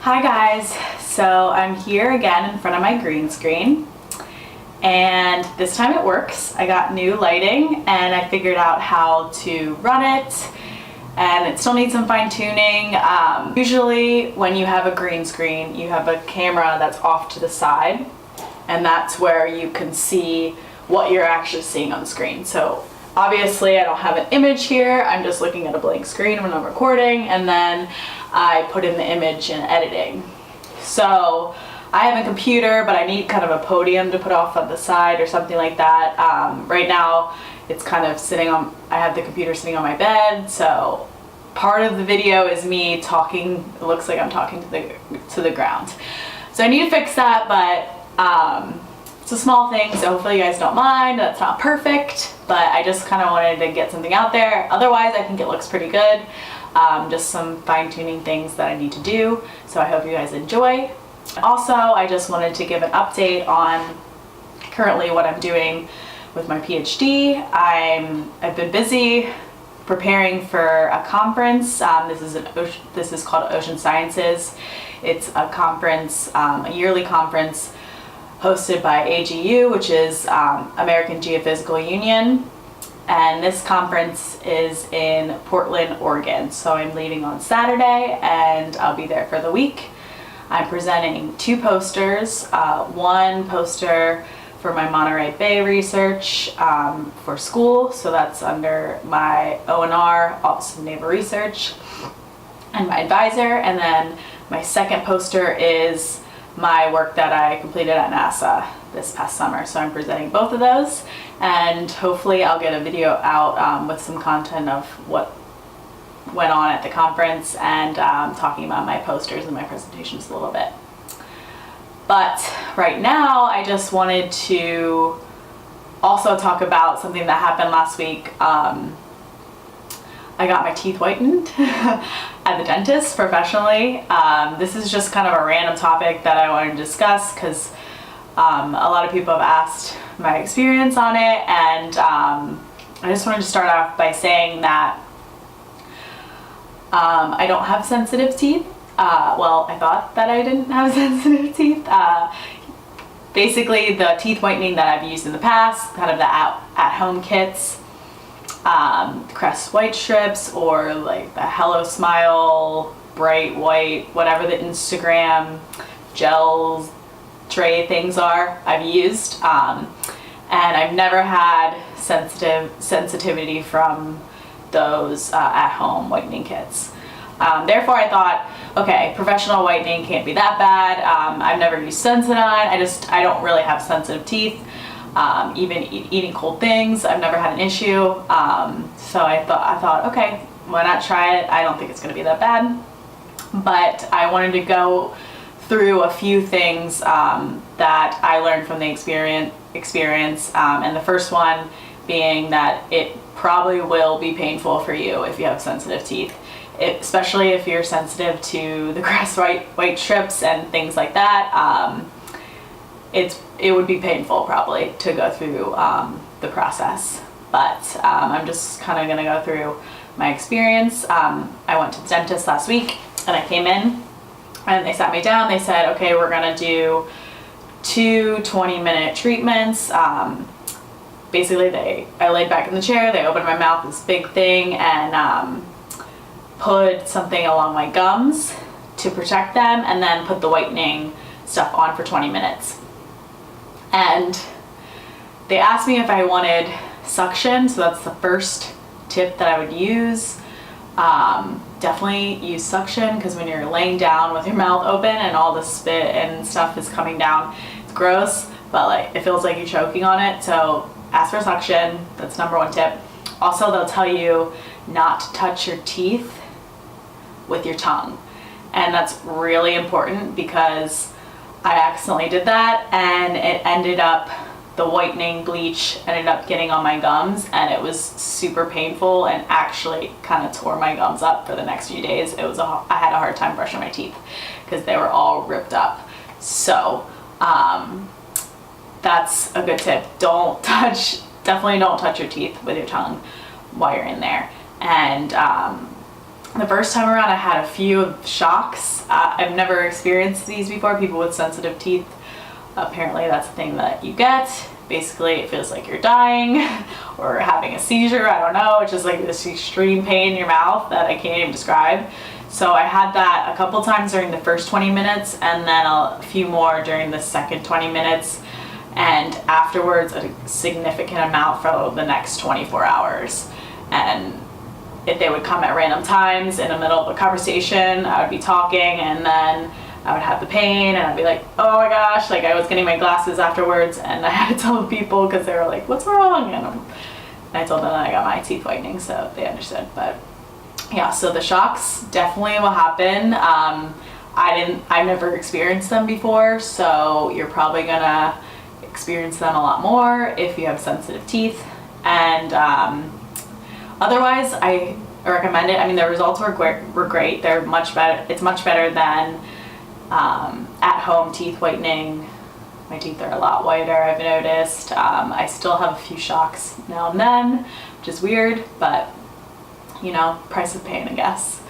Hi guys, so I'm here again in front of my green screen, and this time it works. I got new lighting and I figured out how to run it, and it still needs some fine tuning. Usually when you have a green screen, you have a camera that's off to the side, and that's where you can see what you're actually seeing on the screen. So obviously I don't have an image here, I'm just looking at a blank screen when I'm recording, and then I put in the image in editing. So I have a computer, but I need kind of a podium to put off on the side or something like that. Right now it's kind of sitting on, I have the computer sitting on my bed, so part of the video is me talking. It looks like I'm talking to the ground. So I need to fix that, but it's a small thing, so hopefully you guys don't mind. That's not perfect, but I just kind of wanted to get something out there. Otherwise, I think it looks pretty good. Just some fine-tuning things that I need to do, so I hope you guys enjoy. Also, I just wanted to give an update on currently what I'm doing with my PhD. I've been busy preparing for a conference. This is called Ocean Sciences. It's a conference, a yearly conference hosted by AGU, which is American Geophysical Union. And this conference is in Portland, Oregon. So I'm leaving on Saturday and I'll be there for the week. I'm presenting two posters. One poster for my Monterey Bay research for school. So that's under my ONR, Office of Naval Research, and my advisor. And then my second poster is my work that I completed at NASA this past summer. So I'm presenting both of those, and hopefully I'll get a video out with some content of what went on at the conference and talking about my posters and my presentations a little bit. But right now I just wanted to also talk about something that happened last week. I got my teeth whitened at the dentist professionally. This is just kind of a random topic that I wanted to discuss because a lot of people have asked my experience on it, and I just wanted to start off by saying that I don't have sensitive teeth. Well, I thought that I didn't have sensitive teeth. Basically, the teeth whitening that I've used in the past, kind of the at-home kits, Crest white strips, or like the Hello Smile bright white, whatever the Instagram gels tray things are, I've used, and I've never had sensitivity from those at-home whitening kits. Therefore I thought, okay, professional whitening can't be that bad. I've never used Sensodyne. I don't really have sensitive teeth. Even eating cold things, I've never had an issue. So I thought, okay, why not try it? I don't think it's going to be that bad. But I wanted to go through a few things that I learned from the experience, and the first one being that it probably will be painful for you if you have sensitive teeth, especially if you're sensitive to the Crest white strips and things like that. It would be painful probably to go through the process, but I'm just kind of going to go through my experience. I went to the dentist last week, and I came in and they sat me down. They said, okay, we're going to do 2 20-minute treatments. Basically I laid back in the chair, they opened my mouth, this big thing, and put something along my gums to protect them, and then put the whitening stuff on for 20 minutes. And they asked me if I wanted suction, so that's the first tip that I would use. Definitely use suction, because when you're laying down with your mouth open and all the spit and stuff is coming down, it's gross, but like it feels like you're choking on it. So ask for suction. That's number one tip. Also, they'll tell you not to touch your teeth with your tongue, and that's really important because I accidentally did that, and it ended up, the whitening bleach ended up getting on my gums, and it was super painful and actually kind of tore my gums up for the next few days. I had a hard time brushing my teeth because they were all ripped up. So that's a good tip. Definitely don't touch your teeth with your tongue while you're in there. And The first time around I had a few shocks. I've never experienced these before. People with sensitive teeth, apparently that's a thing that you get. Basically it feels like you're dying or having a seizure, I don't know. It's just like this extreme pain in your mouth that I can't even describe. So I had that a couple times during the first 20 minutes and then a few more during the second 20 minutes. And afterwards a significant amount for the next 24 hours. And if they would come at random times in the middle of a conversation, I would be talking and then I would have the pain and I'd be like, oh my gosh, like I was getting my glasses afterwards and I had to tell people because they were like, what's wrong? And I told them that I got my teeth whitening, so they understood. But yeah, so the shocks definitely will happen. I've never experienced them before, so you're probably gonna experience them a lot more if you have sensitive teeth. And otherwise, I recommend it. I mean, the results were great. They're much better. It's much better than at-home teeth whitening. My teeth are a lot whiter, I've noticed. I still have a few shocks now and then, which is weird, but you know, price of pain, I guess.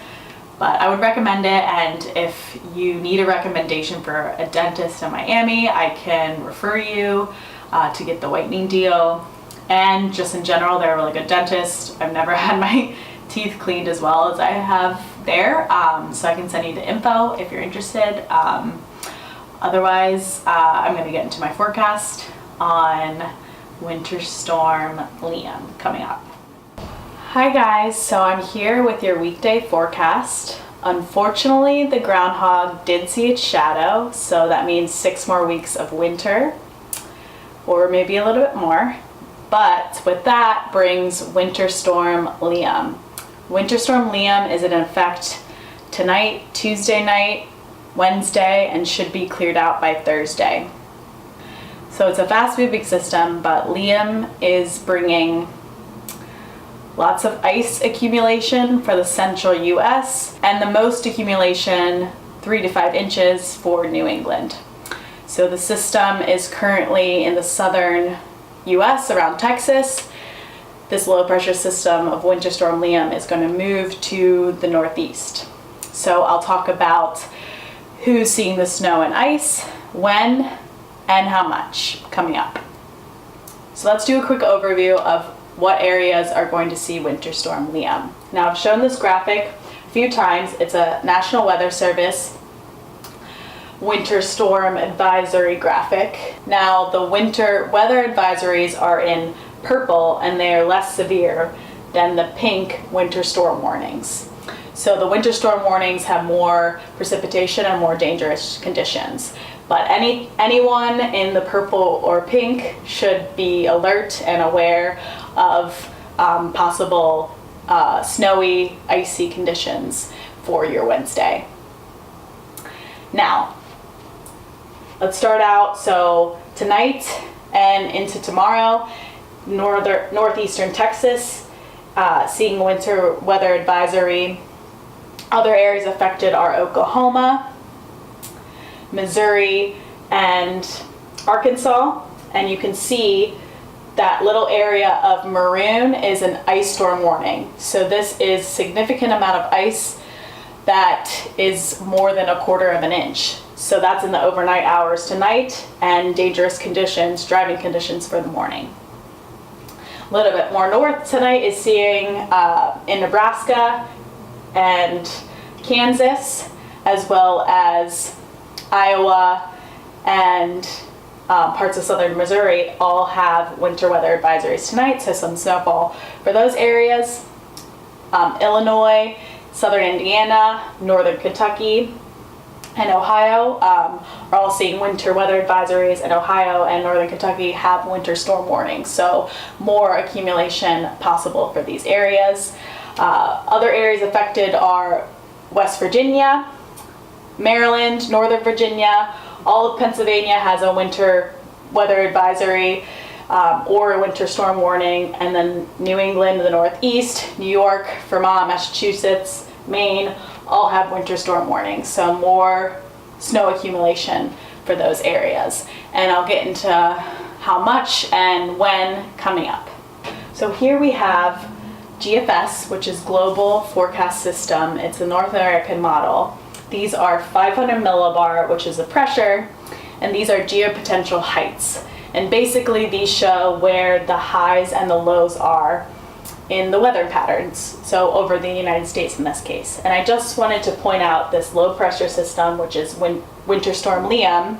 But I would recommend it, and if you need a recommendation for a dentist in Miami, I can refer you to get the whitening deal. And just in general, they're a really good dentist. I've never had my teeth cleaned as well as I have there, so I can send you the info if you're interested. Otherwise, I'm going to get into my forecast on Winter Storm Liam coming up. Hi guys, so I'm here with your weekday forecast. Unfortunately, the groundhog did see its shadow, so that means 6 more weeks of winter, or maybe a little bit more. But with that brings Winter Storm Liam. Winter Storm Liam is in effect tonight, Tuesday night, Wednesday, and should be cleared out by Thursday. So it's a fast moving system, but Liam is bringing lots of ice accumulation for the central US and the most accumulation, 3 to 5 inches, for New England. So the system is currently in the southern US around Texas. This low pressure system of Winter Storm Liam is going to move to the northeast. So I'll talk about who's seeing the snow and ice, when, and how much coming up. So let's do a quick overview of what areas are going to see Winter Storm Liam. Now, I've shown this graphic a few times. It's a National Weather Service winter storm advisory graphic. Now, the winter weather advisories are in purple and they are less severe than the pink winter storm warnings. So the winter storm warnings have more precipitation and more dangerous conditions. But anyone in the purple or pink should be alert and aware of possible snowy, icy conditions for your Wednesday. Now, let's start out. So tonight and into tomorrow, northeastern Texas, seeing winter weather advisory. Other areas affected are Oklahoma, Missouri, and Arkansas. And you can see that little area of maroon is an ice storm warning. So this is significant amount of ice that is more than 1/4 of an inch. So that's in the overnight hours tonight, and dangerous conditions, driving conditions for the morning. A little bit more north tonight is seeing in Nebraska and Kansas, as well as Iowa and parts of southern Missouri, all have winter weather advisories tonight, so some snowfall for those areas. Illinois, southern Indiana, northern Kentucky, and Ohio are all seeing winter weather advisories, and Ohio and northern Kentucky have winter storm warnings, so more accumulation possible for these areas. Other areas affected are West Virginia, Maryland, Northern Virginia. All of Pennsylvania has a winter weather advisory or a winter storm warning, and then New England, the Northeast, New York, Vermont, Massachusetts, Maine, all have winter storm warnings, so more snow accumulation for those areas. And I'll get into how much and when coming up. So here we have GFS, which is Global Forecast System. It's a North American model. These are 500 millibar, which is the pressure, and these are geopotential heights. And basically these show where the highs and the lows are in the weather patterns, so over the United States in this case. And I just wanted to point out this low pressure system, which is Winter Storm Liam,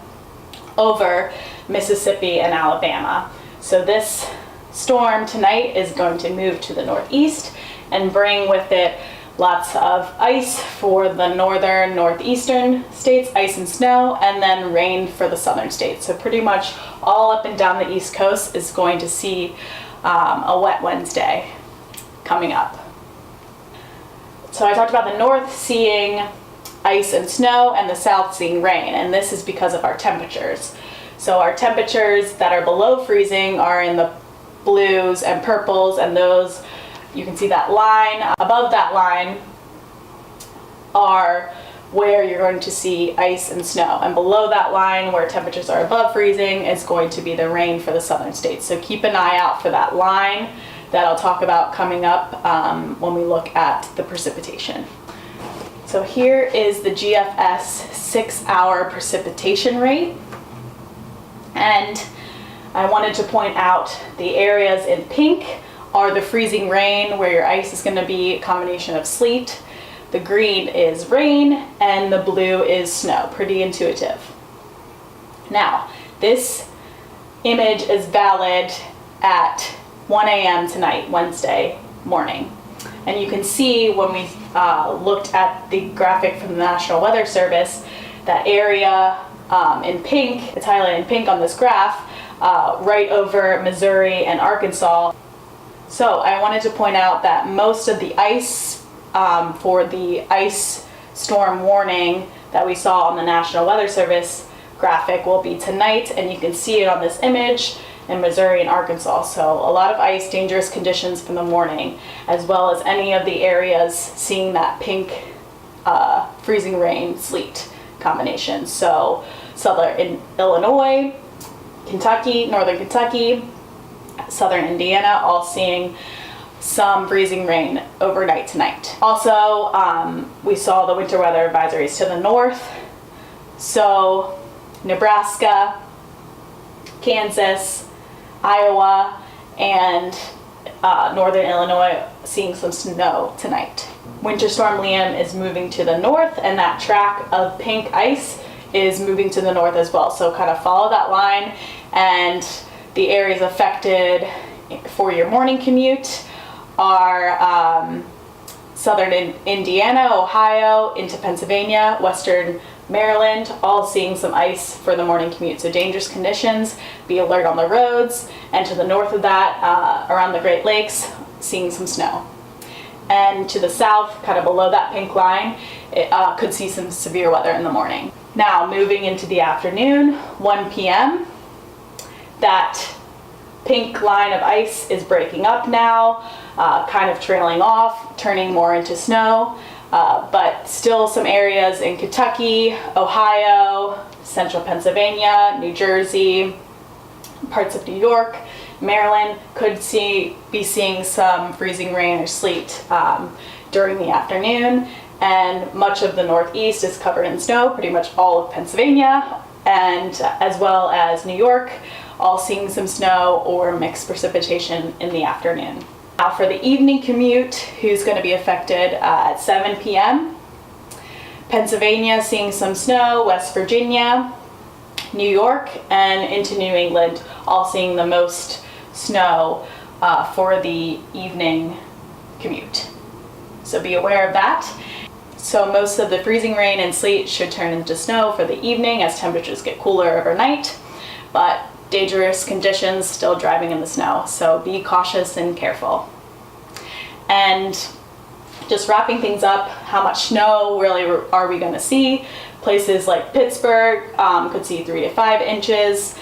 over Mississippi and Alabama. So this storm tonight is going to move to the northeast and bring with it lots of ice for the northern, northeastern states, ice and snow, and then rain for the southern states. So pretty much all up and down the East Coast is going to see a wet Wednesday coming up. So I talked about the north seeing ice and snow and the south seeing rain, and this is because of our temperatures. So our temperatures that are below freezing are in the blues and purples, and those, you can see that line. Above that line are where you're going to see ice and snow, and below that line where temperatures are above freezing is going to be the rain for the southern states. So keep an eye out for that line that I'll talk about coming up when we look at the precipitation. So here is the GFS 6-hour precipitation rate, and I wanted to point out the areas in pink are the freezing rain, where your ice is going to be a combination of sleet. The green is rain, and the blue is snow. Pretty intuitive. Now, this image is valid at 1 a.m. tonight, Wednesday morning. And you can see when we looked at the graphic from the National Weather Service, that area in pink, it's highlighted in pink on this graph, right over Missouri and Arkansas. So I wanted to point out that most of the ice for the ice storm warning that we saw on the National Weather Service graphic will be tonight, and you can see it on this image in Missouri and Arkansas. So a lot of ice, dangerous conditions from the morning, as well as any of the areas seeing that pink freezing rain, sleet combination. So southern Illinois, Kentucky, northern Kentucky, southern Indiana, all seeing some freezing rain overnight tonight. Also, we saw the winter weather advisories to the north. So Nebraska, Kansas, Iowa, and northern Illinois seeing some snow tonight. Winter Storm Liam is moving to the north, and that track of pink ice is moving to the north as well. So kind of follow that line, and the areas affected for your morning commute are southern Indiana, Ohio, into Pennsylvania, western Maryland, all seeing some ice for the morning commute. So dangerous conditions, be alert on the roads, and to the north of that, around the Great Lakes, seeing some snow. And to the south, kind of below that pink line, it could see some severe weather in the morning. Now, moving into the afternoon, 1 p.m., that pink line of ice is breaking up now, kind of trailing off, turning more into snow, but still some areas in Kentucky, Ohio, central Pennsylvania, New Jersey, parts of New York, Maryland could be seeing some freezing rain or sleet during the afternoon, and much of the Northeast is covered in snow, pretty much all of Pennsylvania, and as well as New York, all seeing some snow or mixed precipitation in the afternoon. Now for the evening commute, who's going to be affected at 7 p.m. Pennsylvania seeing some snow, West Virginia, New York, and into New England, all seeing the most snow for the evening commute. So be aware of that. So most of the freezing rain and sleet should turn into snow for the evening as temperatures get cooler overnight, but dangerous conditions still driving in the snow. So be cautious and careful. And just wrapping things up, how much snow really are we going to see? Places like Pittsburgh could see 3 to 5 inches,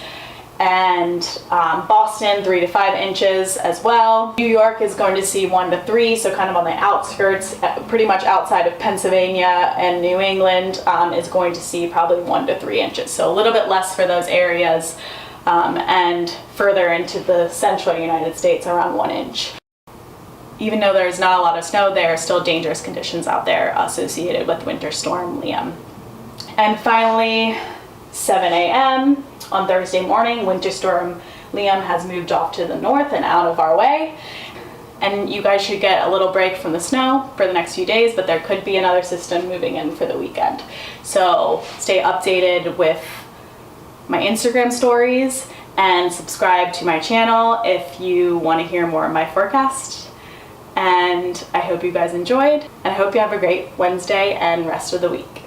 and Boston 3 to 5 inches as well. New York is going to see 1 to 3, so kind of on the outskirts, pretty much outside of Pennsylvania, and New England is going to see probably 1 to 3 inches. So a little bit less for those areas, and further into the central United States around 1 inch. even though there's not a lot of snow, there are still dangerous conditions out there associated with Winter Storm Liam. And finally, 7 a.m. on Thursday morning, Winter Storm Liam has moved off to the north and out of our way. And you guys should get a little break from the snow for the next few days, but there could be another system moving in for the weekend. So stay updated with my Instagram stories and subscribe to my channel if you want to hear more of my forecast. And I hope you guys enjoyed, and I hope you have a great Wednesday and rest of the week.